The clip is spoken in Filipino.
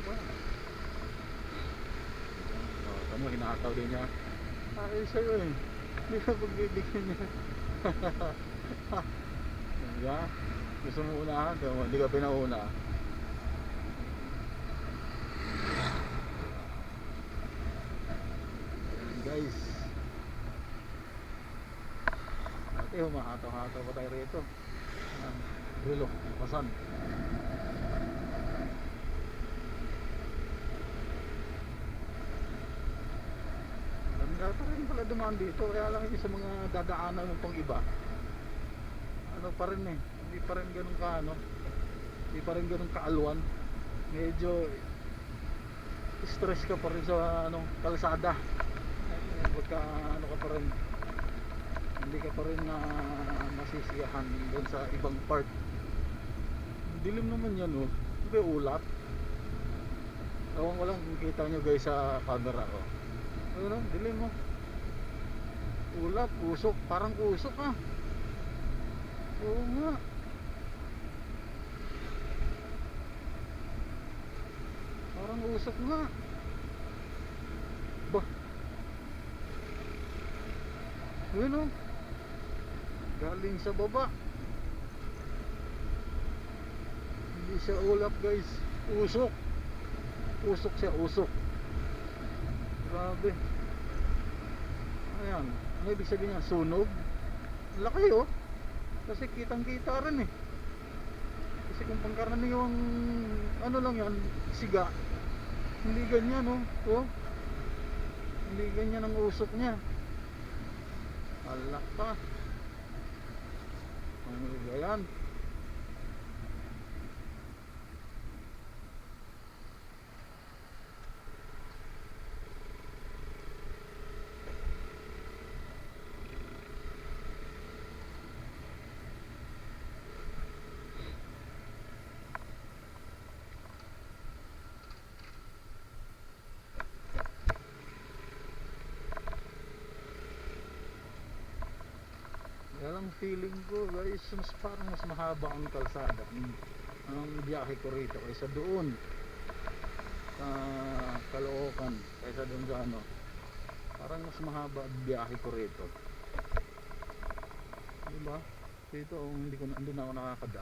ba? Ano, hinataw din niya. Ay, sa'yo eh. Hindi ka pagbibigyan niya. Yeah. Gusto mo unahan? Hindi ka pinauna. Ayan, guys. Ate, humahataw-hataw pa tayo rito. Rilo, pasan. Ganda pa rin pala dumaan dito. Kaya lang yung sa mga dadaanan mo pang iba, ano pa rin eh, hindi pa rin ganun ka ano, hindi pa rin ganun kaalwan. Medyo stress ka pa rin sa ano, kalsada. Pagka ano ka pa rin, hindi ka pa rin na nasisiyahan doon sa ibang part. Dilim naman yan oh. Hindi ba ulap? Ewan ko lang kung kita nyo guys sa camera ko. Ano, dilim mo. Ulap, usok, parang usok ah. Oo nga. Parang usok nga. Bah. Yun oh. Galing sa baba. Hindi siya ulap guys. Usok. Usok siya, usok. Grabe. Ayan. Ano ibig sabihin niya? Sunog? Laki oh. Kasi kitang kita rin eh. Kasi kung pangkaraniwang ano lang yan, siga, hindi ganyan oh. Oh. Hindi ganyan ang usok niya. Alak pa. Ano ba yan? Kaya lang feeling ko guys, parang mas mahaba ang kalsada ang biyahe ko rito kaysa doon sa Caloocan, kaysa doon sa ano. Parang mas mahaba ang biyahe ko rito, diba? Dito hindi na ako nakakadaan.